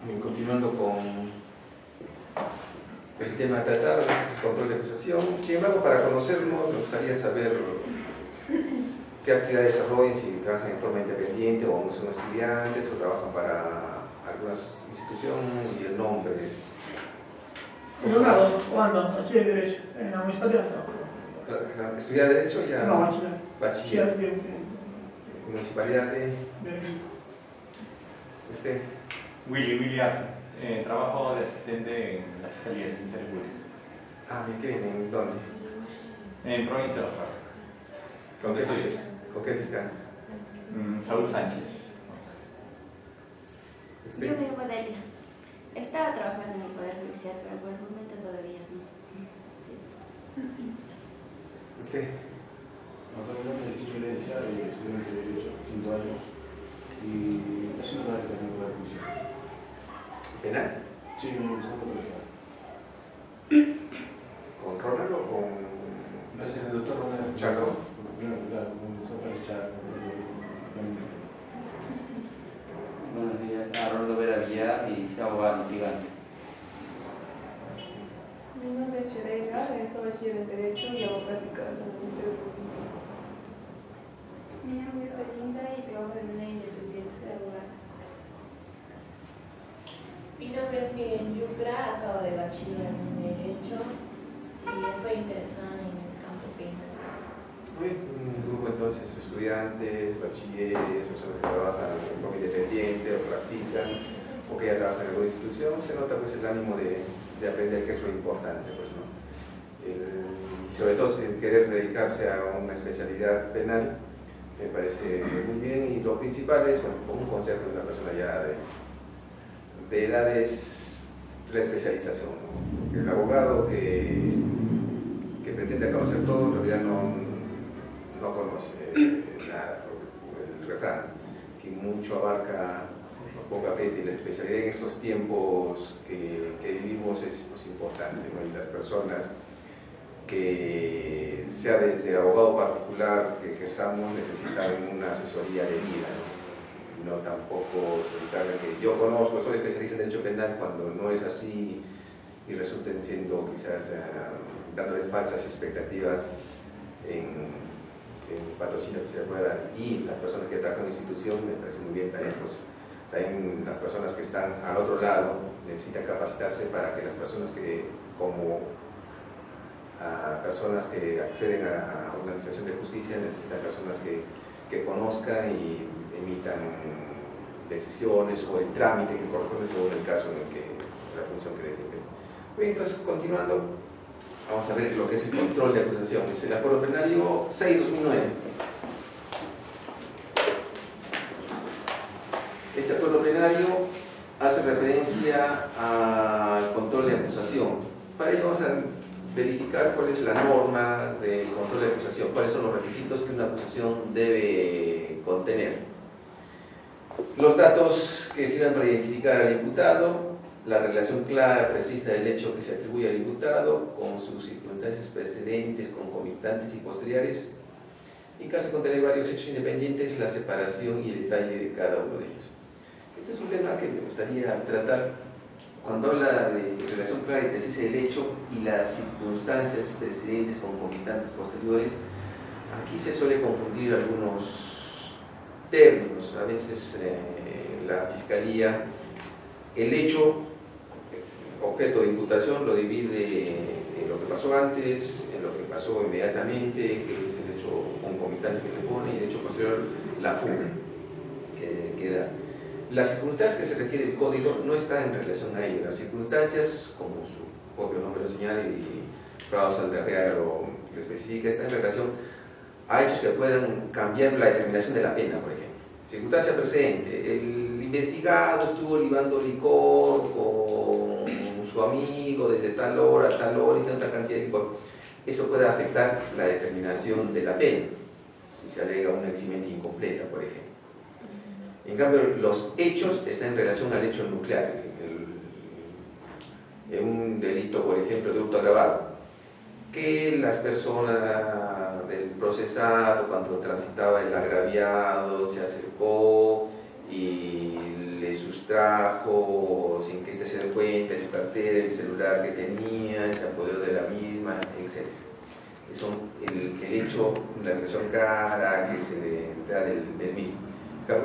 Bien, continuando con el tema a tratar, el control de acusación. Sin embargo, para conocernos, me gustaría saber qué actividades desarrollan, si trabajan en forma independiente o no son estudiantes o trabajan para alguna institución y el nombre. Leonardo, Wanda, bachiller de Derecho, en la municipalidad. ¿Estudia Derecho ya? No, bachiller. Bachiller. Sí, Municipalidad de... ¿Usted? Willy Arce. Trabajo de asistente en la Fiscalía del Ministerio Público. Ah, ¿me creen? ¿En dónde? En provincia de Oaxaca. ¿Con qué fiscal? ¿Con qué fiscal? Saúl Sánchez. ¿Usted? Yo me llamo Delia. Estaba trabajando en el Poder Judicial, pero por el momento todavía no. Sí. ¿Usted? Actualmente estoy estudiante de Derecho, quinto año, y haciendo una declaración de la Comisión. ¿Penal? Sí, un segundo colegial. ¿Con Ronald o con...? Gracias al doctor Ronald Chaco. Claro, con el doctor Ronald Chaco. Buenos días, Arnoldo Vera Villar y soy abogado litigante. Mi nombre es Shereira, soy bachiller en Derecho y hago prácticas en el Ministerio Público. Mi nombre es Olinda y trabajo en una independencia abogada. Mi nombre es Miguel Yucra, acabo de bachiller en Derecho y estoy interesada en el campo penal. Muy bien, un grupo entonces de estudiantes, bachilleres, personas que trabajan en forma independiente o practican o que ya trabajan en alguna institución. Se nota pues el ánimo de aprender, que es lo importante, pues, ¿no? Y sobre todo sin querer dedicarse a una especialidad penal, me parece muy bien. Y lo principal es, bueno, como un consejo de una persona ya de edad es la especialización, ¿no? Porque el abogado que pretende conocer todo en realidad no conoce nada. El refrán, que mucho abarca, poca fe, y la especialidad en estos tiempos que vivimos es pues, importante, ¿no? Y las personas que, sea desde abogado particular que ejerzamos, necesitan una asesoría de vida, ¿no? No tampoco solicitarle que yo conozco, soy especialista en derecho penal, cuando no es así y resulten siendo quizás dándole falsas expectativas en el patrocinio que se le pueda dar. Y las personas que trabajan en institución, me parece muy bien también, pues, también las personas que están al otro lado necesitan capacitarse para que las personas que, como personas que acceden a una administración de justicia, necesitan personas que conozcan y emitan decisiones o el trámite que corresponde según el caso en el que la función que desempeña. Bien, entonces, continuando, vamos a ver lo que es el control de acusación. Es el Acuerdo Plenario 6/2009. Este acuerdo plenario hace referencia al control de acusación. Para ello vamos a verificar cuál es la norma del control de acusación, cuáles son los requisitos que una acusación debe contener. Los datos que sirven para identificar al imputado, la relación clara, precisa del hecho que se atribuye al imputado con sus circunstancias precedentes, concomitantes y posteriores. En caso de contener varios hechos independientes, la separación y el detalle de cada uno de ellos. Este es un tema que me gustaría tratar cuando habla de relación clara y precisa del hecho y las circunstancias precedentes, concomitantes, posteriores. Aquí se suele confundir algunos términos. A veces la Fiscalía, el hecho objeto de imputación lo divide en lo que pasó antes, en lo que pasó inmediatamente, que es el hecho concomitante que le pone, y el hecho posterior, la fuga que da. Las circunstancias que se refiere el código no están en relación a ello. Las circunstancias, como su propio nombre lo señala y Prado Saldarriaga lo especifica, están en relación a hechos que puedan cambiar la determinación de la pena, por ejemplo. Circunstancia precedente: el investigado estuvo libando licor con su amigo desde tal hora a tal hora y tanta cantidad de licor. Eso puede afectar la determinación de la pena, si se alega una eximente incompleta, por ejemplo. En cambio, los hechos están en relación al hecho nuclear. En un delito, por ejemplo, de hurto agravado, que las personas del procesado, cuando transitaba el agraviado, se acercó y le sustrajo sustrajo sin que éste se dé cuenta de su cartera, el celular que tenía, se apoderó de la misma, etc. Son el hecho, la versión clara que se le da del mismo.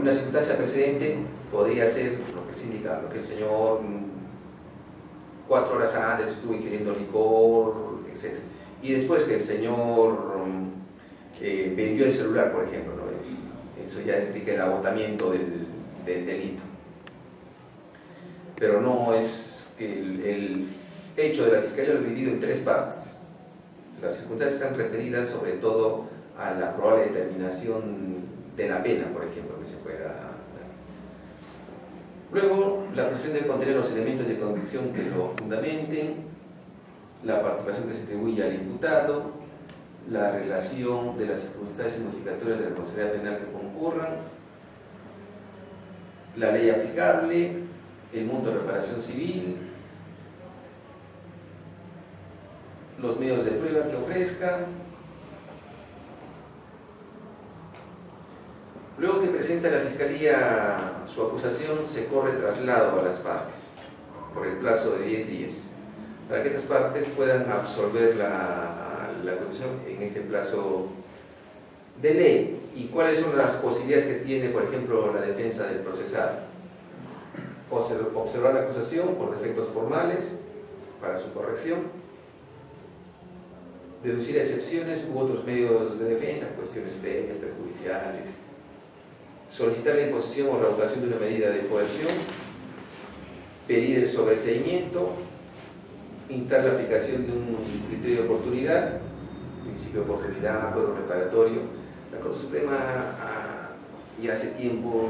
Una circunstancia precedente podría ser lo que el sindicato, lo que el señor 4 horas antes estuvo ingiriendo licor, etc. Y después que el señor vendió el celular, por ejemplo, ¿no? Eso ya implica el agotamiento del delito. Pero no es que el hecho de la Fiscalía lo dividido en 3 partes. Las circunstancias están referidas sobre todo a la probable determinación de la pena, por ejemplo, que se pueda dar. Luego, la acusación debe contener los elementos de convicción que lo fundamenten, la participación que se atribuye al imputado, la relación de las circunstancias modificatorias de la responsabilidad penal que concurran, la ley aplicable, el monto de reparación civil, los medios de prueba que ofrezca. Luego que presenta la Fiscalía su acusación, se corre traslado a las partes por el plazo de 10 días, para que estas partes puedan absolver la acusación en este plazo de ley. ¿Y cuáles son las posibilidades que tiene, por ejemplo, la defensa del procesado? Observar la acusación por defectos formales para su corrección, deducir excepciones u otros medios de defensa, cuestiones previas, perjudiciales, solicitar la imposición o revocación de una medida de coerción, pedir el sobreseimiento, instar la aplicación de un criterio de oportunidad, principio de oportunidad, acuerdo reparatorio. La Corte Suprema ya hace tiempo,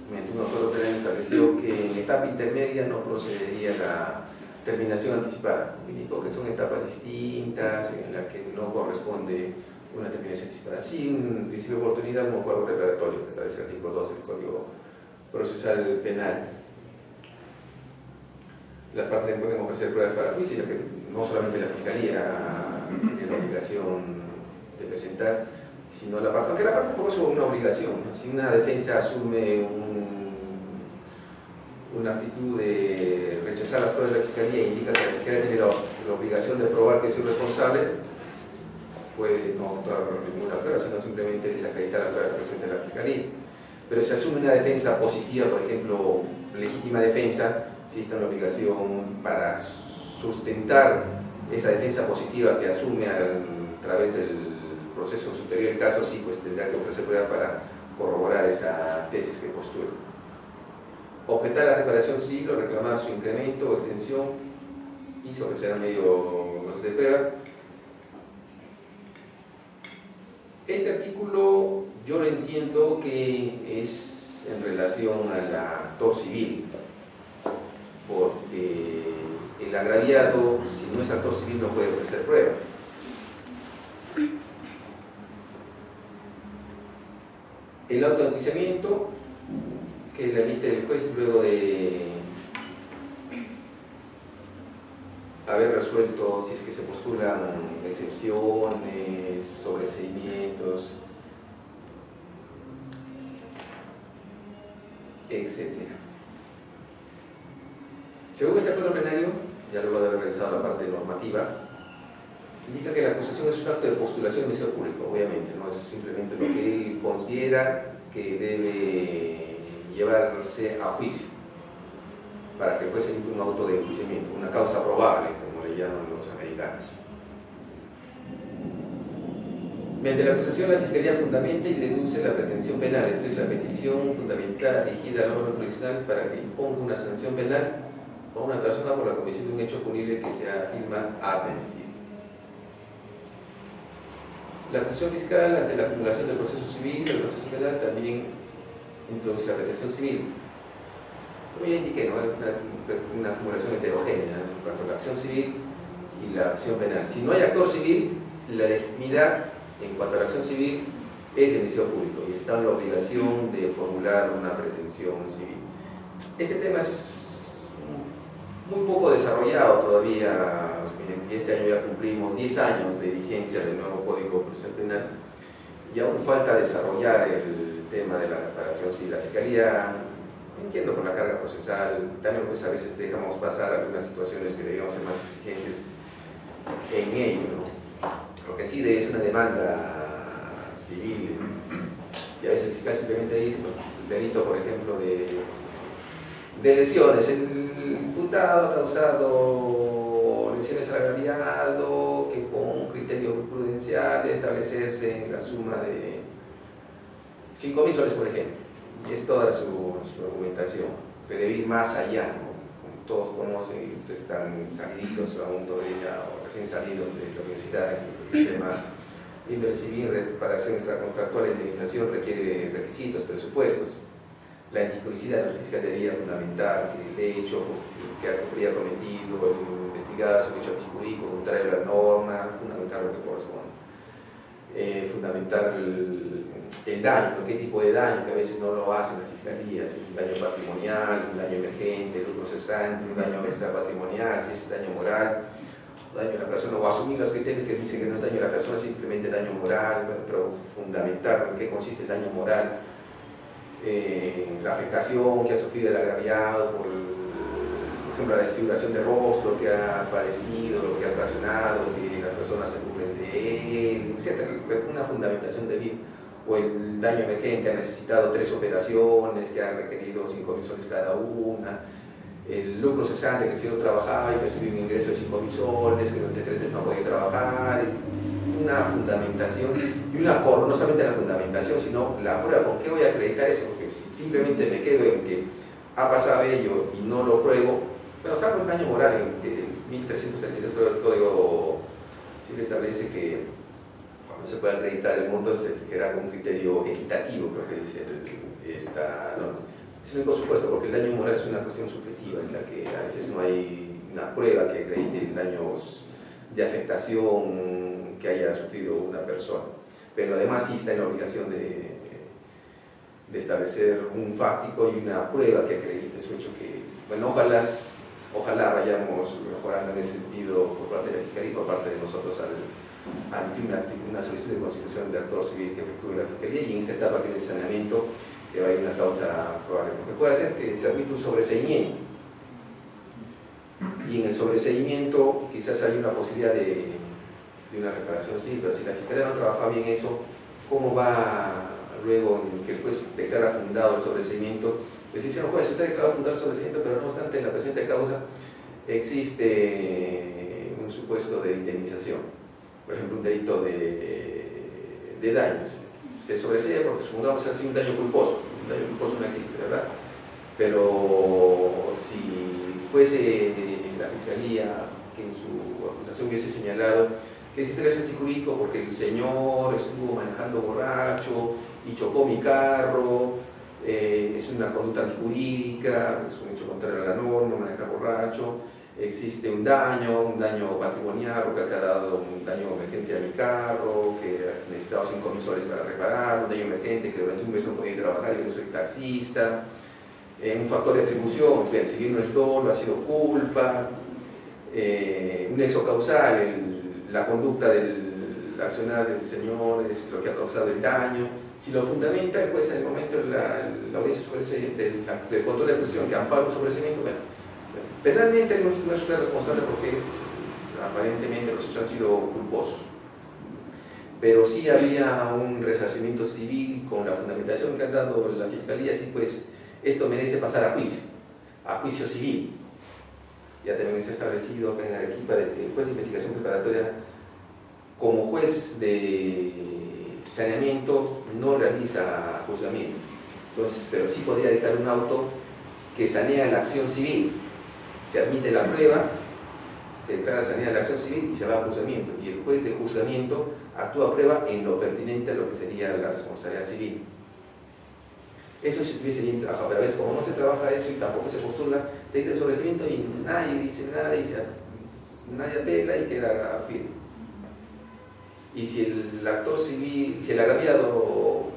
mediante un acuerdo penal, estableció que en etapa intermedia no procedería la terminación anticipada. Indicó que son etapas distintas en las que no corresponde una terminación anticipada. Sin principio de oportunidad, un acuerdo reparatorio que establece el artículo 2 del Código Procesal Penal. Las partes pueden ofrecer pruebas para el juicio, ya que no solamente la Fiscalía tiene la obligación de presentar, sino la parte, aunque la parte tampoco es una obligación, ¿no? Si una defensa asume una actitud de rechazar las pruebas de la Fiscalía e indica que la Fiscalía tiene la obligación de probar que es responsable, puede no actuar ninguna prueba, sino simplemente desacreditar la prueba que presenta la Fiscalía. Pero si asume una defensa positiva, por ejemplo, legítima defensa, existe una obligación para sustentar esa defensa positiva que asume a través del proceso superior del caso, sí, pues tendrá que ofrecer pruebas para corroborar esa tesis que postula. Objetar la reparación civil o reclamar su incremento o extensión y ofrecer a medios de prueba. Este artículo yo lo entiendo que es en relación al actor civil, porque el agraviado, si no es actor civil, no puede ofrecer prueba. El auto de enjuiciamiento que le emite el juez luego de haber resuelto si es que se postulan excepciones, sobreseimientos, etc. Según este acuerdo plenario, ya luego de haber realizado la parte normativa, indica que la acusación es un acto de postulación del Ministerio Público, obviamente, no es simplemente lo que él considera que debe llevarse a juicio para que el juez emita un auto de enjuiciamiento, una causa probable, como le llaman los americanos. Mediante la acusación, la Fiscalía fundamenta y deduce la pretensión penal, esto es la petición fundamental dirigida al órgano jurisdiccional para que imponga una sanción penal a una persona por la comisión de un hecho punible que se afirma admitido. La acusación fiscal ante la acumulación del proceso civil, del proceso penal, también introduce la pretensión civil. Como ya indiqué, ¿no? Es una acumulación heterogénea en cuanto a la acción civil y la acción penal. Si no hay actor civil, la legitimidad en cuanto a la acción civil es del Ministerio Público y está en la obligación de formular una pretensión civil. Este tema es muy poco desarrollado todavía. Miren, este año ya cumplimos 10 años de vigencia del nuevo Código Procesal Penal y aún falta desarrollar el tema de la reparación civil. La Fiscalía entiendo por la carga procesal, también pues a veces dejamos pasar algunas situaciones que debemos ser más exigentes en ello, ¿no? Lo que sí es una demanda civil, y a veces el fiscal simplemente dice, pues, el delito, por ejemplo, de lesiones, el imputado ha causado lesiones al agraviado, que con un criterio prudencial debe establecerse en la suma de 5.000 soles, por ejemplo, y es toda su argumentación, pero debe ir más allá, ¿no? Como todos conocen, ustedes están saliditos aún todavía, o recién salidos de la universidad, el tema de índole civil, reparación extracontractual e indemnización requiere requisitos, presupuestos. La anticrucidad del fiscal debería fundamentar que el hecho que habría cometido el investigado es un hecho antijurídico contrario a la norma, fundamentar lo que corresponde. Fundamentar el daño, ¿no? ¿Qué tipo de daño? Que a veces no lo hace la fiscalía, si es un daño patrimonial, un daño emergente, lucro cesante, un daño extrapatrimonial, si es daño moral, daño a la persona, o asumir los criterios que dicen que no es daño a la persona, simplemente daño moral, bueno, pero fundamentar en qué consiste el daño moral, la afectación que ha sufrido el agraviado por ejemplo, la desfiguración de rostro que ha padecido, lo que ha ocasionado, que las personas se burlen de él, etc. Una fundamentación de bien. O el daño emergente, ha necesitado 3 operaciones que han requerido 5.000 soles cada una. El lucro cesante, que el señor trabajaba y recibió un ingreso de 5.000 soles, que durante 3 meses no podía trabajar. Una fundamentación, y un acuerdo, no solamente la fundamentación, sino la prueba. ¿Por qué voy a acreditar eso? Porque si simplemente me quedo en que ha pasado ello y no lo pruebo, pero salvo el daño moral, en que el 1333 del Código Civil establece que cuando se puede acreditar el monto se fijará con un criterio equitativo, creo que dice esta norma. Es el único supuesto, porque el daño moral es una cuestión subjetiva, en la que a veces no hay una prueba que acredite el daño de afectación que haya sufrido una persona. Pero además sí está en la obligación de establecer un fáctico y una prueba que acredite su hecho, que, bueno, ojalá vayamos mejorando en ese sentido por parte de la Fiscalía y por parte de nosotros ante una solicitud de constitución de actor civil que efectúe la Fiscalía, y en esta etapa que es el saneamiento, que va a ir una causa probable, porque puede ser que se admita un sobreseimiento, y en el sobreseimiento quizás hay una posibilidad de una reparación civil, pero si la Fiscalía no trabaja bien eso, ¿cómo va luego en que el juez declara fundado el sobreseimiento? Decir, señor juez, usted declara fundado el sobreseimiento, pero no obstante en la presente causa existe un supuesto de indemnización, por ejemplo un delito de daños, se sobresee porque supongamos así un daño culposo no existe, ¿verdad? Pero si fuese la Fiscalía que en su acusación hubiese señalado que existe el hecho antijurídico porque el señor estuvo manejando borracho y chocó mi carro, es una conducta antijurídica, es un hecho contrario a la norma, manejar borracho, existe un daño patrimonial, porque ha quedado un daño emergente a mi carro, que necesitaba 5.000 soles para repararlo, un daño emergente que durante un mes no podía ir a trabajar y yo soy taxista, un factor de atribución, si bien no es dolo, ha sido culpa, un nexo causal, la conducta del accionar del señor es lo que ha causado el daño. Si lo fundamenta el juez en el momento de la audiencia del control de acusación que ampara un sobreseimiento, bueno, penalmente no es usted responsable porque aparentemente los hechos han sido culposos, pero sí había un resarcimiento civil con la fundamentación que ha dado la Fiscalía, así pues esto merece pasar a juicio civil. Ya también está establecido acá en Arequipa de que el juez de investigación preparatoria, como juez de saneamiento, no realiza juzgamiento. Entonces, pero sí podría dictar un auto que sanea la acción civil. Se admite la prueba, se declara sanea la acción civil y se va a juzgamiento. Y el juez de juzgamiento actúa prueba en lo pertinente a lo que sería la responsabilidad civil. Eso si estuviese bien trabajado, pero a veces como no se trabaja eso y tampoco se postula, se dice el sobreseimiento y nadie dice nada y nadie apela y queda firme. Y si el actor civil, si el agraviado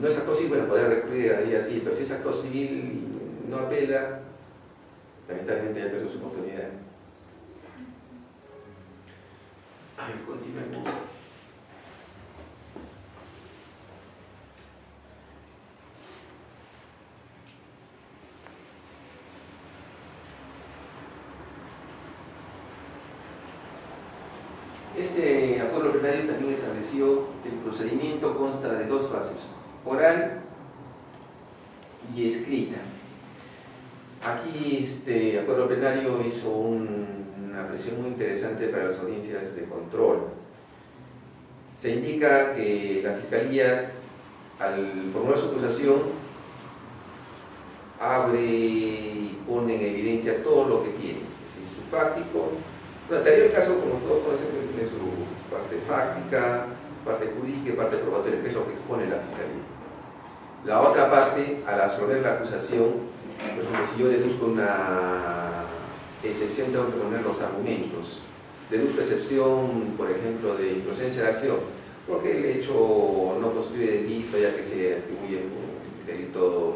no es actor civil, bueno, podrá recurrir a ella sí, pero si es actor civil y no apela, lamentablemente ya perdió su oportunidad. Continuemos. Este acuerdo plenario también estableció que el procedimiento consta de dos fases, oral y escrita. Aquí este acuerdo plenario hizo una presión muy interesante para las audiencias de control. Se indica que la Fiscalía, al formular su acusación, abre y pone en evidencia todo lo que tiene, es decir, su fáctico. Bueno, tal el caso, como todos conocen, tiene su parte fáctica, parte jurídica y parte probatoria, que es lo que expone la Fiscalía. La otra parte, al absorber la acusación, por ejemplo, si yo deduzco una excepción, tengo que poner los argumentos. Deduzco excepción, por ejemplo, de improcedencia de acción, porque el hecho no constituye delito, ya que se atribuye un delito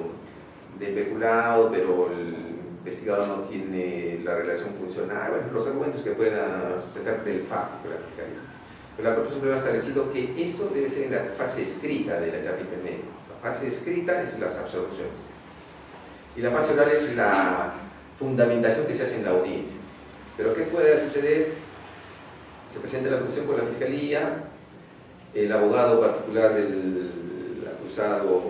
de peculado, pero el investigado no tiene la relación funcional, bueno, los argumentos que pueda sustentar del fáctico de la Fiscalía. Pero la Corte Suprema ha establecido que eso debe ser en la fase escrita de la etapa intermedia. La fase escrita es las absoluciones. Y la fase oral es la fundamentación que se hace en la audiencia. Pero ¿qué puede suceder? Se presenta la acusación por la Fiscalía, el abogado particular del acusado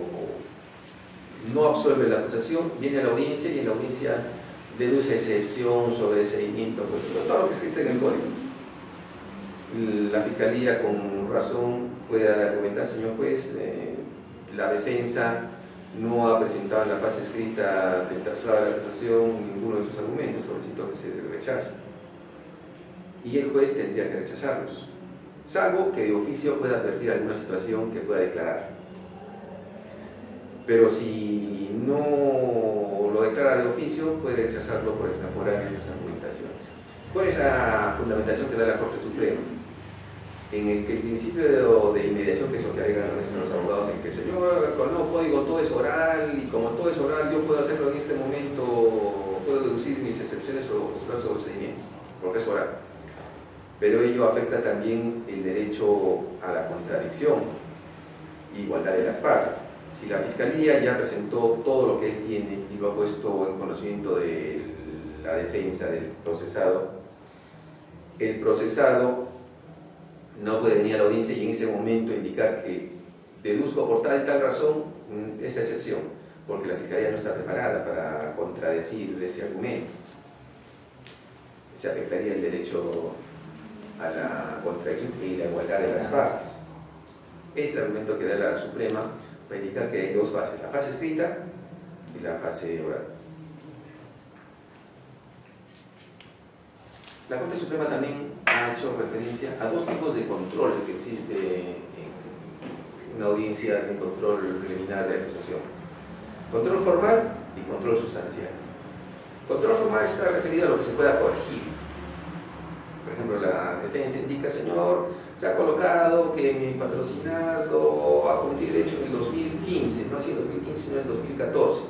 no absuelve la acusación, viene a la audiencia y en la audiencia deduce excepción, sobreseimiento, pues, todo lo que existe en el código. La Fiscalía con razón puede argumentar, señor juez, la defensa no ha presentado en la fase escrita del traslado de la acusación ninguno de sus argumentos, solicitó que se rechace. Y el juez tendría que rechazarlos, salvo que de oficio pueda advertir alguna situación que pueda declarar. Pero si no lo declara de oficio, puede rechazarlo por extemporáneo esas argumentaciones. ¿Cuál es la fundamentación que da la Corte Suprema? En el que el principio de inmediación, que es lo que alegan los abogados, en que el señor, con el nuevo código todo es oral, y como todo es oral, yo puedo hacerlo en este momento, puedo deducir mis excepciones o postular sobre procedimientos, porque es oral. Pero ello afecta también el derecho a la contradicción, igualdad de las partes. Si la Fiscalía ya presentó todo lo que él tiene y lo ha puesto en conocimiento de la defensa del procesado, el procesado no puede venir a la audiencia y en ese momento indicar que deduzco por tal y tal razón esta excepción, porque la Fiscalía no está preparada para contradecir ese argumento. Se afectaría el derecho a la contradicción y la igualdad de las partes. Es el argumento que da la Suprema para indicar que hay dos fases, la fase escrita y la fase oral. La Corte Suprema también ha hecho referencia a dos tipos de controles que existe en una audiencia de control preliminar de acusación: control formal y control sustancial. Control formal está referido a lo que se pueda corregir. Por ejemplo, la defensa indica, señor, se ha colocado que mi patrocinado ha cometido el hecho en el 2015, no así en el 2015, sino en el 2014.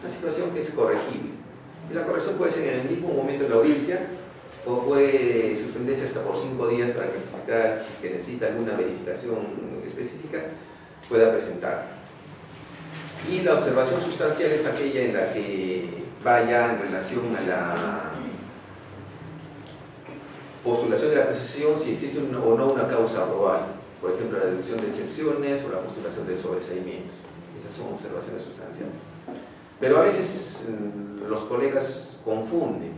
Una situación que es corregible. Y la corrección puede ser en el mismo momento de la audiencia, o puede suspenderse hasta por 5 días para que el fiscal, si es que necesita alguna verificación específica, pueda presentar. Y la observación sustancial es aquella en la que vaya en relación a la postulación de la acusación, si existe o no una causa probable, por ejemplo la deducción de excepciones o la postulación de sobreseimientos. Esas son observaciones sustanciales. Pero a veces los colegas confunden.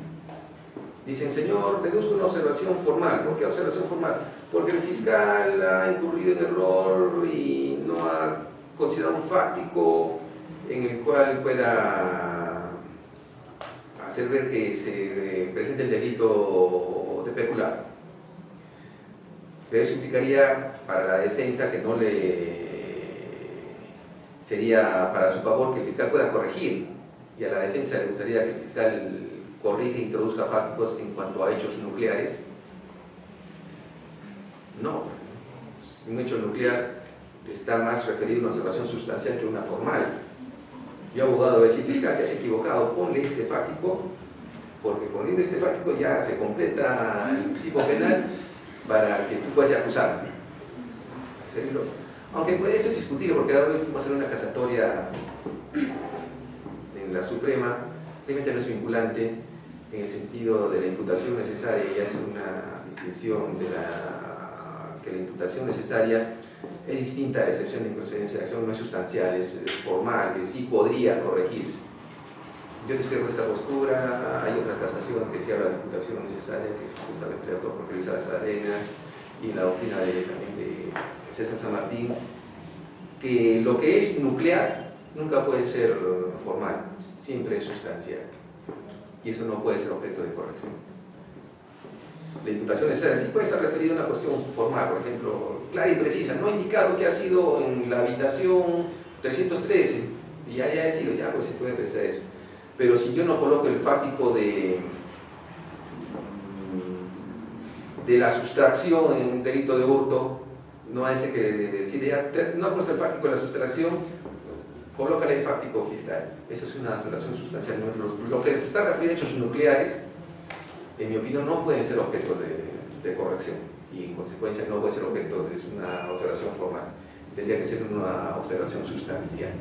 Dicen, señor, deduzco una observación formal. ¿Por qué observación formal? Porque el fiscal ha incurrido en error y no ha considerado un fáctico en el cual pueda hacer ver que se presente el delito de peculado. Pero eso implicaría para la defensa que no le sería para su favor que el fiscal pueda corregir, y a la defensa le gustaría que el fiscal corrija e introduzca fácticos en cuanto a hechos nucleares. No, un hecho nuclear está más referido a una observación sustancial que una formal. Yo, abogado, voy a decir, fiscal, te has equivocado, ponle este fáctico, porque poniendo este fáctico ya se completa el tipo penal para que tú puedas acusarme. Aunque esto es discutible, porque ahora vamos a hacer una casatoria en la Suprema, realmente no es vinculante, en el sentido de la imputación necesaria, y hace una distinción de que la imputación necesaria es distinta a la excepción de improcedencia de acción, no es sustancial, es formal, que sí podría corregirse. Yo discrepo de esa postura. Hay otra casación que sí habla de imputación necesaria, que es justamente el autor Jorge Luis Arenas, y la doctrina también de César San Martín, que lo que es nuclear nunca puede ser formal, siempre es sustancial, y eso no puede ser objeto de corrección. La imputación necesaria sí puede estar referida a una cuestión formal, por ejemplo, clara y precisa, no ha indicado que ha sido en la habitación 313, y haya sido, ya pues se puede pensar eso. Pero si yo no coloco el fáctico de la sustracción en un delito de hurto, no hace que decide, ya no ha puesto el fáctico de la sustracción, colócale el fáctico fiscal. Eso es una violación sustancial. Lo que está referido a hechos nucleares, en mi opinión, no pueden ser objetos de corrección, y en consecuencia no pueden ser objetos de una observación formal. Tendría que ser una observación sustancial.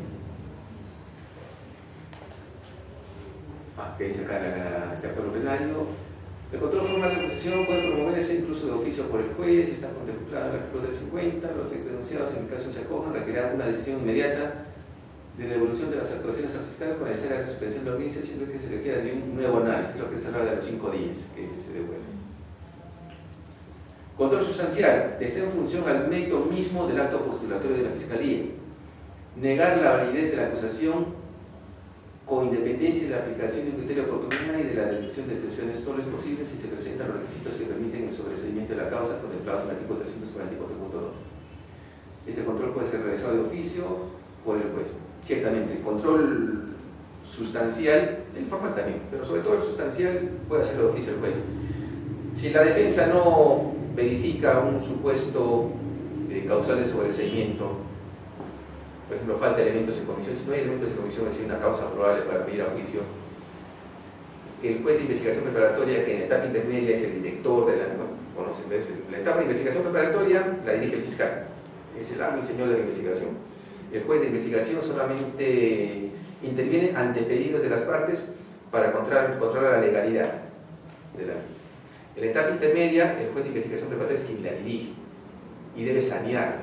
Que dice acá este acuerdo plenario: el control formal de acusación puede promoverse incluso de oficio por el juez, si está contemplado en el artículo 350. Los efectos denunciados en el caso se acojan, requerirán una decisión inmediata de devolución de las actuaciones al fiscal con necesidad de suspensión de la audiencia, siendo que se requiera de un nuevo análisis, lo que se habla de los 5 días que se devuelven. Control sustancial: está en función al mérito mismo del acto postulatorio de la Fiscalía. Negar la validez de la acusación con independencia de la aplicación de un criterio de oportunidad y de la deducción de excepciones solo es posible si se presentan los requisitos que permiten el sobreseimiento de la causa contemplados en el artículo 344.2. Este control puede ser realizado de oficio por el juez. Ciertamente, el control sustancial, el formal también, pero sobre todo el sustancial puede hacerlo de oficio el juez. Si la defensa no verifica un supuesto causal de sobreseimiento, por ejemplo, falta elementos de comisión, si no hay elementos de comisión, es decir, una causa probable para pedir a juicio, el juez de investigación preparatoria, que en etapa intermedia es el director de la etapa de investigación preparatoria, la dirige el fiscal, es el amo y señor de la investigación. El juez de investigación solamente interviene ante pedidos de las partes para controlar la legalidad de la misma. En la etapa intermedia, el juez de investigación preparatoria es quien la dirige y debe sanearla,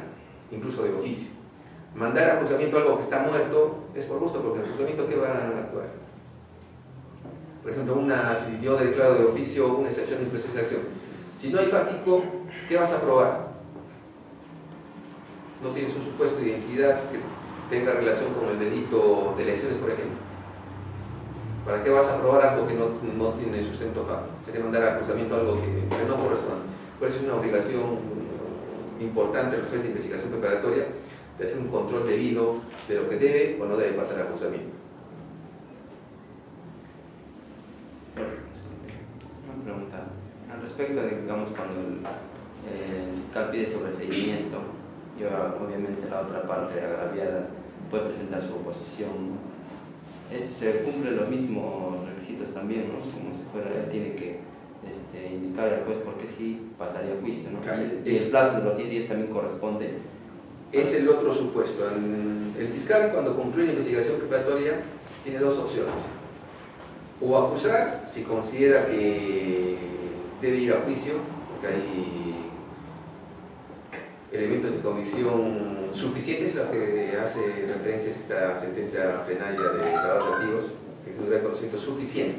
incluso de oficio. Mandar a juzgamiento algo que está muerto es por gusto, porque el juzgamiento, ¿qué va a actuar? Por ejemplo, si yo declaro de oficio una excepción de improcedencia de acción, si no hay fáctico, ¿qué vas a probar? No tienes un supuesto de identidad que tenga relación con el delito de elecciones, por ejemplo. ¿Para qué vas a probar algo que no tiene sustento fáctico? Sería mandar al juzgamiento algo que no corresponde. Por eso es una obligación importante del juez de investigación preparatoria de hacer un control debido de lo que debe o no debe pasar al juzgamiento. Una pregunta. Al respecto de, digamos, cuando el fiscal pide sobreseimiento, y obviamente la otra parte agraviada puede presentar su oposición, se cumplen los mismos requisitos también, ¿no? Como si fuera, él tiene que indicar al juez porque sí pasaría a juicio, ¿no? Y el plazo de los 10 días también corresponde. Es el otro supuesto. El fiscal, cuando concluye la investigación preparatoria, tiene dos opciones: o acusar si considera que debe ir a juicio, porque hay elementos de convicción suficientes, lo que hace referencia a esta sentencia plenaria de lavado de activos, que figura de conocimiento suficiente.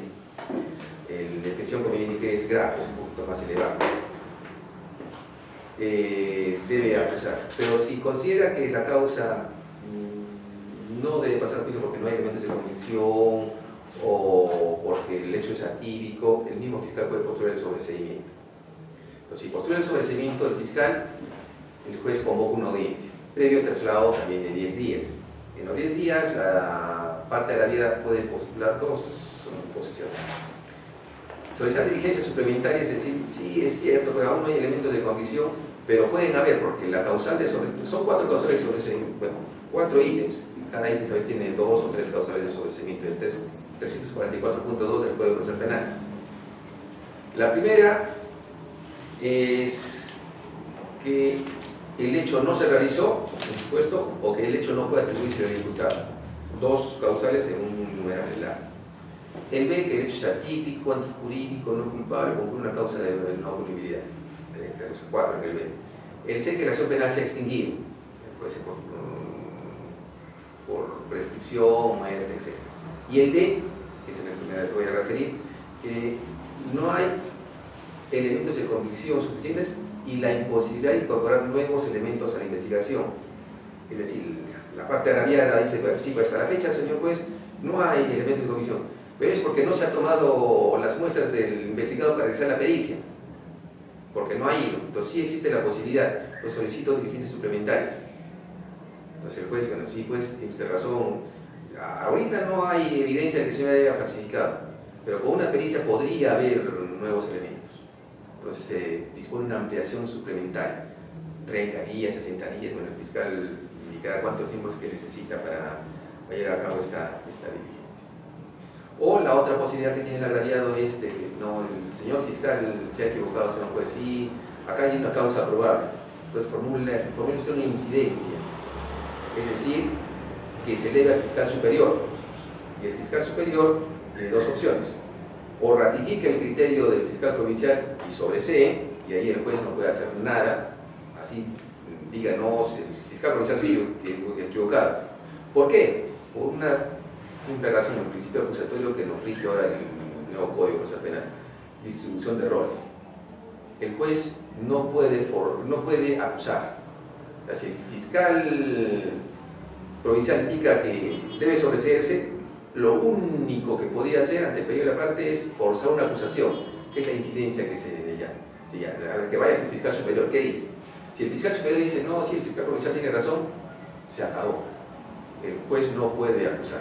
La expresión, como indiqué, es grave, es un poquito más elevado. Debe acusar, pero si considera que la causa no debe pasar a juicio porque no hay elementos de convicción o porque el hecho es atípico, el mismo fiscal puede postular el sobreseimiento. Entonces, si postula el sobreseimiento del fiscal, el juez convoca una audiencia, previo traslado también de 10 días. En los 10 días, la parte de la vida puede postular dos posiciones. Solicitar diligencias suplementarias, es decir, sí es cierto que aún no hay elementos de convicción, pero pueden haber, porque la causal de sobreseimiento, son 4 causales de sobreseimiento, bueno, 4 ítems, cada ítem a veces tiene 2 o 3 causales de sobreseimiento, el 344.2 del Código Procesal Penal. La primera es que el hecho no se realizó, por supuesto, o que el hecho no puede atribuirse al imputado. 2 causales en un numeral largo. El B, que el hecho es atípico, antijurídico, no culpable, concurre una causa de no punibilidad. Tenemos 4 en el B. El C, que la acción penal se ha extinguido, puede ser por prescripción, muerte, etc. Y el D, que es el que me voy a referir, que no hay elementos de convicción suficientes y la imposibilidad de incorporar nuevos elementos a la investigación. Es decir, la parte agraviada dice, bueno, sí, pues hasta la fecha, señor juez, no hay elementos de convicción, pero es porque no se han tomado las muestras del investigado para realizar la pericia, porque no ha ido. Entonces sí existe la posibilidad, entonces solicito diligencias suplementarias. Entonces el juez, bueno, sí, pues, tiene usted razón, ahorita no hay evidencia de que el señor haya falsificado, pero con una pericia podría haber nuevos elementos. Entonces se dispone una ampliación suplementaria, 30 días, 60 días, bueno, el fiscal indicará cuánto tiempo es que necesita para llevar a cabo esta diligencia. O la otra posibilidad que tiene el agraviado es de que no, el señor fiscal se ha equivocado, señor juez, sí, acá hay una causa probable, entonces formule usted una incidencia, es decir, que se eleve al fiscal superior, y el fiscal superior tiene dos opciones: o ratifique el criterio del fiscal provincial y sobresee, y ahí el juez no puede hacer nada, así diga, no, el fiscal provincial sí equivocado. ¿Por qué? Por una simple razón, el principio acusatorio que nos rige ahora en el nuevo Código Procesal Penal: distribución de roles. El juez no puede acusar. O sea, si el fiscal provincial indica que debe sobreseerse, lo único que podía hacer ante el pedido de la parte es forzar una acusación, que es la incidencia que se llama. Sí, a ver, que vaya tu fiscal superior, ¿qué dice? Si el fiscal superior dice, no, si el fiscal provincial tiene razón, se acabó. El juez no puede acusar.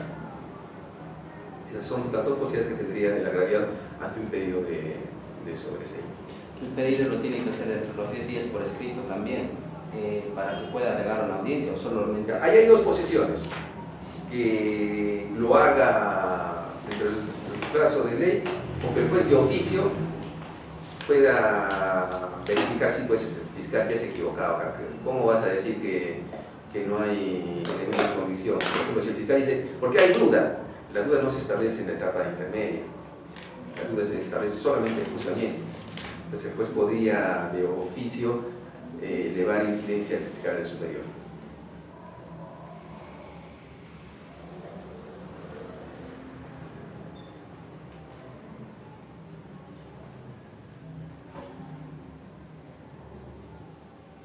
Esas son las dos posibilidades que tendría el agraviado ante un pedido de sobreseimiento. El pedido lo tiene que hacer dentro de los 10 días por escrito también, para que pueda alegar a una audiencia, o solamente... Ahí hay dos posiciones: que lo haga dentro del plazo de ley, o que el juez de oficio pueda verificar si pues, el fiscal ya se ha equivocado. ¿Cómo vas a decir que no hay elementos de convicción? Por ejemplo, si el fiscal dice, ¿por qué hay duda? La duda no se establece en la etapa intermedia, la duda se establece solamente en el juzgamiento. Entonces el juez podría de oficio elevar incidencia al fiscal del superior.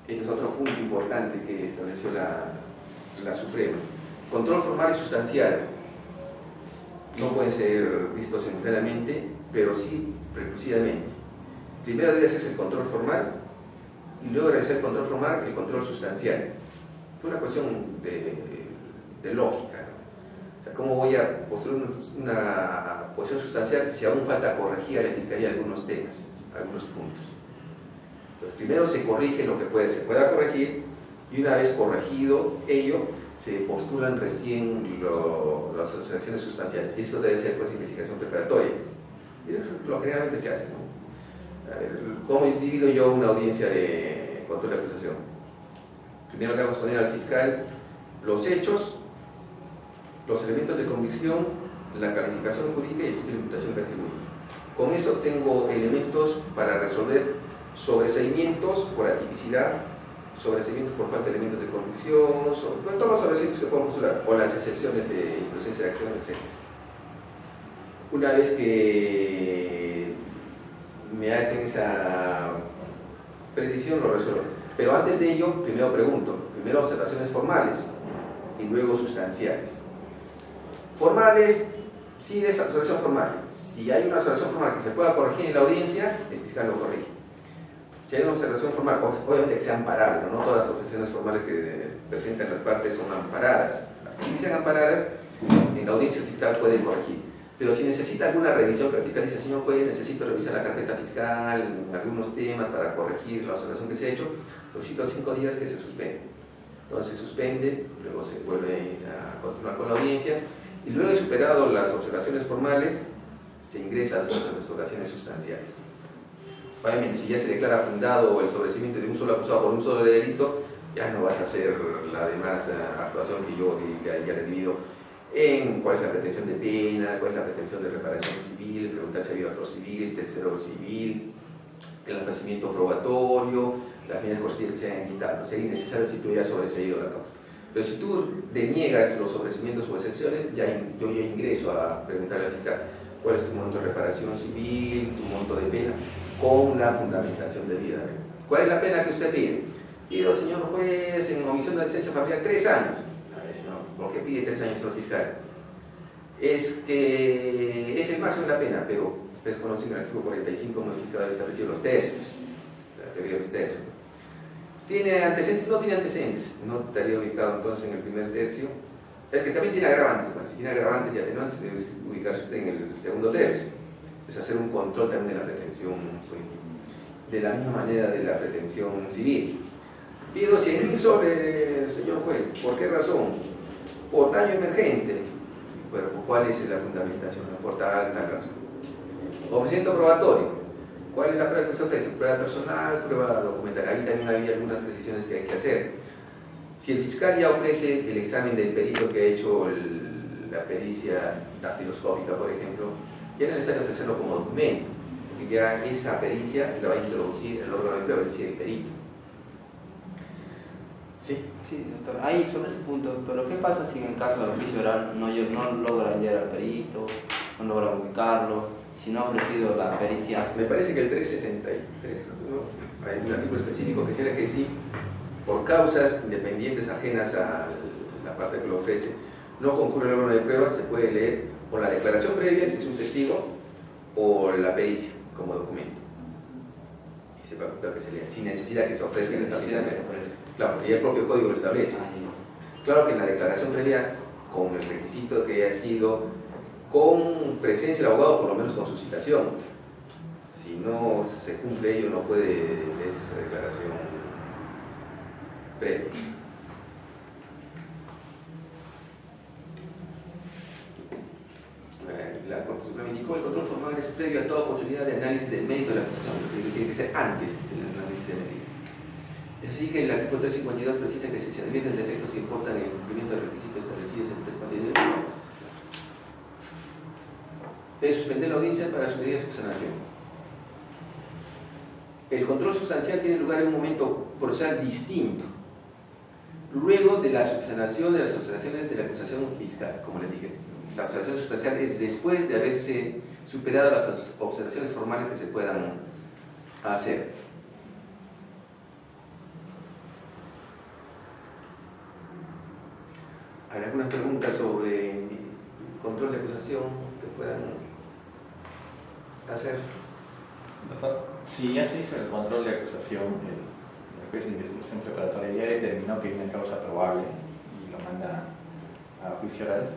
Este es otro punto importante que estableció la Suprema. Control formal y sustancial no pueden ser vistos simultáneamente, pero sí preclusivamente. Primero debe hacerse el control formal y luego realizar el control formal, el control sustancial. Es una cuestión de lógica, ¿no? O sea, ¿cómo voy a construir una posición sustancial si aún falta corregir a la Fiscalía algunos temas, algunos puntos? Entonces, primero se corrige lo que se pueda corregir, y una vez corregido ello, se postulan recién las acciones sustanciales, y eso debe ser pues investigación preparatoria. Y eso es lo que generalmente se hace, ¿no? A ver, ¿cómo divido yo una audiencia de control de acusación? Primero le hago exponer al fiscal los hechos, los elementos de convicción, la calificación jurídica y la imputación que atribuye. Con eso tengo elementos para resolver sobreseimientos por atipicidad, sobreseimientos por falta de elementos de convicción, todos los sobreseimientos que podemos postular, o las excepciones de inocencia de acción, etc. Una vez que me hacen esa precisión, lo resuelvo. Pero antes de ello, primero pregunto, primero observaciones formales y luego sustanciales. Formales, sí, esta observación formal. Si hay una observación formal que se pueda corregir en la audiencia, el fiscal lo corrige. Si hay una observación formal, obviamente que sea amparable, no todas las observaciones formales que presentan las partes son amparadas. Las que sí sean amparadas, en la audiencia el fiscal puede corregir. Pero si necesita alguna revisión, que el fiscal dice, señor juez, necesito revisar la carpeta fiscal, algunos temas para corregir la observación que se ha hecho, solicito 5 días que se suspende. Entonces se suspende, luego se vuelve a continuar con la audiencia, y luego de superado las observaciones formales, se ingresa a las observaciones sustanciales. Obviamente, si ya se declara fundado el sobreseimiento de un solo acusado por un solo delito, ya no vas a hacer la demás actuación que yo ya le divido en cuál es la pretensión de pena, cuál es la pretensión de reparación civil, preguntar si ha habido actor civil, tercero civil, el ofrecimiento probatorio, las medidas coercitivas que se hayan quitado. Sería innecesario si tú ya has sobreseído la causa. Pero si tú deniegas los sobreseimientos o excepciones, yo ya ingreso a preguntarle al fiscal cuál es tu monto de reparación civil, tu monto de pena, con la fundamentación debida. ¿Cuál es la pena que usted pide? Pido, señor juez, en omisión de licencia familiar, 3 años. A ver, ¿por qué pide 3 años, señor fiscal? Es que es el máximo de la pena, pero ustedes conocen el artículo 45 modificado de establecido los tercios, la teoría de los tercios. ¿Tiene antecedentes? No tiene antecedentes. No estaría ubicado entonces en el primer tercio. Es que también tiene agravantes. Bueno, si tiene agravantes y atenuantes, debe ubicarse usted en el segundo tercio. Es hacer un control también de la pretensión política. De la misma manera de la pretensión civil. Pido 100.000 soles, señor juez. ¿Por qué razón? Por daño emergente. Bueno, ¿cuál es la fundamentación? Por tal razón. Ofreciendo probatorio. ¿Cuál es la prueba que se ofrece? Prueba personal, prueba documental. Ahí también hay algunas precisiones que hay que hacer. Si el fiscal ya ofrece el examen del perito que ha hecho la pericia dactiloscópica, por ejemplo, ya no es necesario ofrecerlo como documento, porque ya esa pericia la va a introducir el órgano de prueba, es decir, el perito. ¿Sí? Sí, doctor. Ahí sobre ese punto, pero ¿qué pasa si en el caso del juicio oral no logran llegar al perito, no logran ubicarlo? Si no ha ofrecido la pericia. Me parece que el 373, ¿no? Hay un artículo específico que señala que sí, por causas independientes ajenas a la parte que lo ofrece, no concurre el órgano de prueba, se puede leer o la declaración previa, si es un testigo, o la pericia como documento. Y se va a contar que se lea, sin necesidad que se ofrezca en el tablero. Claro, porque ya el propio código lo establece. Claro que en la declaración previa, con el requisito que haya sido con presencia del abogado, por lo menos con su citación. Si no se cumple ello, no puede leerse esa declaración previa. La Corte Suprema indicó el control formal es previo a toda posibilidad de análisis del mérito de la acusación, tiene que ser antes del análisis de mérito. Así que el artículo 352 precisa que si se admiten defectos que importan el cumplimiento de requisitos establecidos en 342 de suspender la audiencia para su medida de subsanación. El control sustancial tiene lugar en un momento procesal distinto, luego de la subsanación de las observaciones de la acusación fiscal. Como les dije, la observación sustancial es después de haberse superado las observaciones formales que se puedan hacer. ¿Hay algunas preguntas sobre el control de acusación que puedan hacer? Doctor, si ya se hizo el control de acusación, el juez de investigación preparatoria ya determinó que hay una causa probable y lo manda a juicio oral,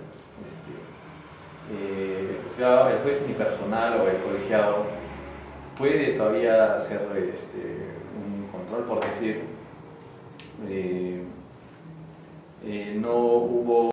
el juez unipersonal o el colegiado puede todavía hacer un control, por decir, no hubo